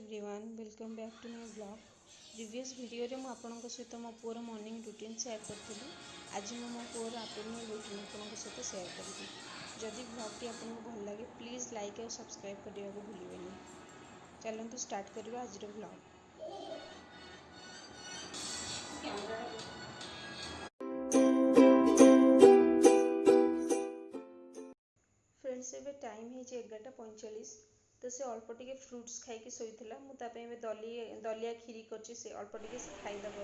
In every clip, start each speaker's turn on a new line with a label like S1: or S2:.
S1: Everyone welcome back to my blog. Previous video रे आपनक सहित मो पुअर मॉर्निंग रूटीन शेयर करथिली। आज मो पुअर आफ्टरनून रूटीन आपनक सहित शेयर करबी। जदि ब्लॉग टी आपनको भल लगे प्लीज लाइक और सब्सक्राइब करने को भूलिबेनी। चलंतु स्टार्ट करबा आज रो ब्लॉग। फ्रेंड्स एबे टाइम है 11:45 तो से अल्प टिके फ्रूट्स खाई शोला मुझे दलिया खीरी कर अल्प टिके से खाईदब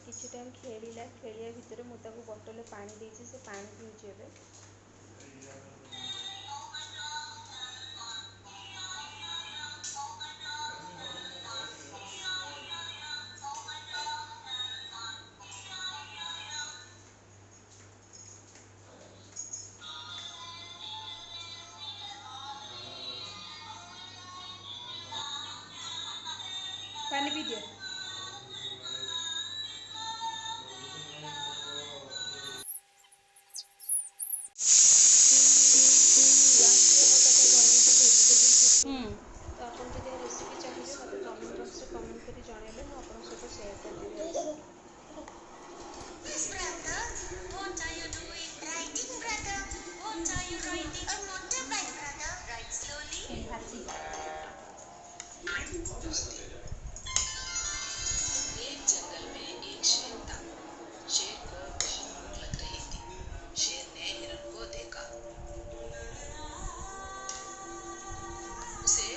S1: किसी टाइम खेलिया भितर मुझे बोतल पानी देती से पानी पीछे ए पानी पी दियो। तो आप रेसिपी चाहिए मतलब कमेंट बॉक्स में कमेंट कर जनइले मुझे सहित शेयर करदेवी।
S2: एक जंगल में एक शेर था। शेर को बहुत भूख लग रही थी। शेर ने हिरन को देखा। उसे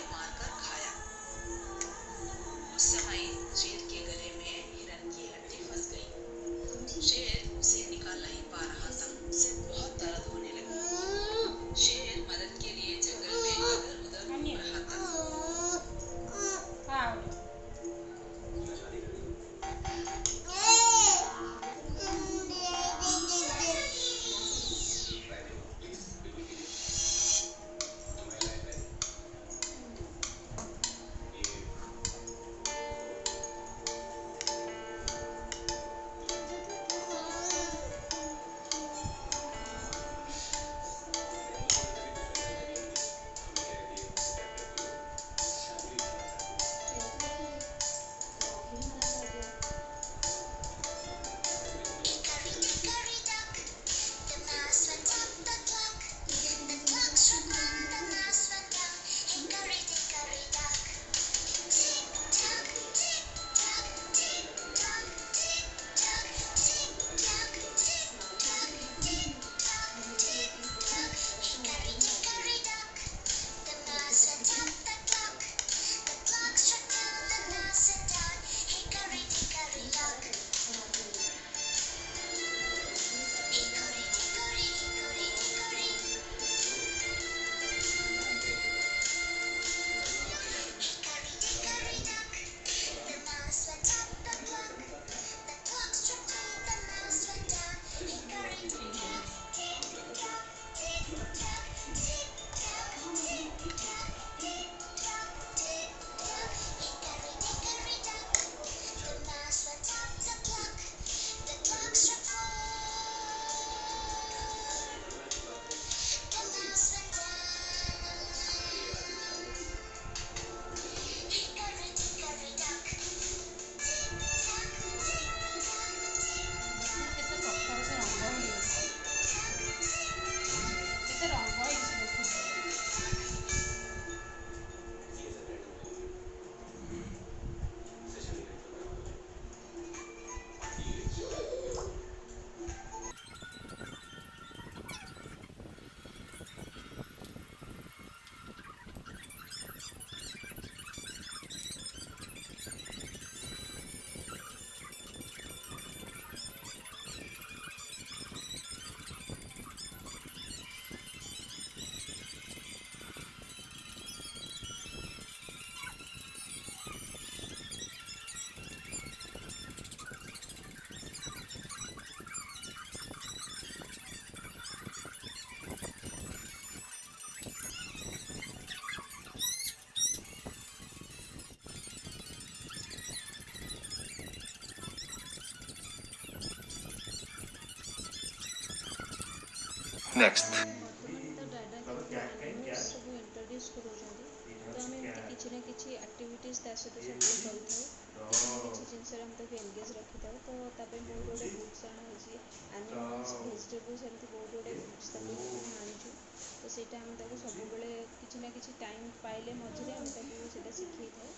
S3: Next.
S1: ବର୍ତ୍ତମାନ ତ ଡାଟା ଆନାଲିସିସ୍ ସବୁ ଇଣ୍ଟ୍ରୋଡ୍ୟୁସ୍ କରୁଛନ୍ତି, ତ ଆମେ ଏମିତି କିଛି ନା କିଛି ଆକ୍ଟିଭିଟିଜ୍ ତା ସହିତ ସବୁବେଳେ କରିଥାଉ, କିଛି ନା କିଛି ଜିନିଷରେ ଆମେ ତାକୁ ଏନଗେଜ୍ ରଖିଥାଉ। ତ ତା ପାଇଁ ବହୁତ ଗୁଡ଼ିଏ ବୁକ୍ସ ଅଣା ହେଇଛି, ଆନିମଲ୍ସ ଭେଜିଟେବୁଲ୍ସ ଏମିତି ବହୁତ ଗୁଡ଼ିଏ ବୁକ୍ସ ତାକୁ ଆମେ ଆଣିଛୁ। ତ ସେଇଟା ଆମେ ତାକୁ ସବୁବେଳେ କିଛି ନା କିଛି ଟାଇମ୍ ପାଇଲେ ମଝିରେ ଆମେ ତାକୁ ସେଇଟା ଶିଖେଇଥାଉ।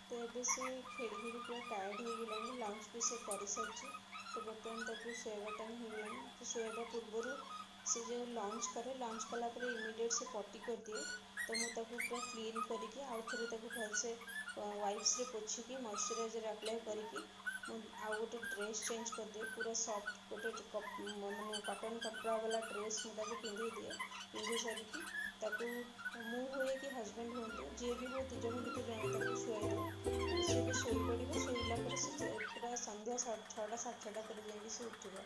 S1: ତ ଏବେ ସେ ଖେଳି ଖେଳି ପୁରା ଟାୟାର୍ଡ଼ ହେଇଗଲାଣି, ଲଞ୍ଚ ବି ସେ କରିସାରିଛି। ତ ବର୍ତ୍ତମାନ ତାକୁ ଶୋଇବା ଟାଇମ୍ ହେଇଗଲାଣି। ତ ଶୋଇବା ପୂର୍ବରୁ ସେ ଯେଉଁ ଲଞ୍ଚ କରେ, ଲଞ୍ଚ କଲା ପରେ ଇମିଡ଼ିଏଟ୍ ସେ ପଟି କରିଦିଏ। ତ ମୁଁ ତାକୁ ପୁରା କ୍ଲିନ୍ କରିକି ଆଉ ଥରେ ତାକୁ ଭଲସେ ୱାଇପ୍ସରେ ପୋଛିକି ମଇଶ୍ଚରାଇଜର୍ ଆପ୍ଲାଏ କରିକି ମୁଁ ଆଉ ଗୋଟେ ଡ୍ରେସ୍ ଚେଞ୍ଜ କରିଦିଏ। ପୁରା ସଫ୍ଟ ଗୋଟେ ମାନେ କଟନ୍ କପଡ଼ା ବାଲା ଡ୍ରେସ୍ ମୁଁ ତାକୁ ପିନ୍ଧେଇ ଦିଏ। ପିନ୍ଧେଇ ସାରିକି ତାକୁ ମୁଁ ହୁଏ କି ହଜବେଣ୍ଡ ହୁଅନ୍ତୁ, ଯିଏ ବି ହଉ, 2 ଜଣ ଭିତରୁ ଜଣେ ତାକୁ ଶୁଆଇ ଦେଉ। ତ ସେ ଏବେ ଶୋଇପଡ଼ିବ। ଶୋଇଲା ପରେ ସେ ପୁରା ସନ୍ଧ୍ୟା 6ଟା 6:30 ପରେ ଯାଇକି ସେ ଉଠିବ।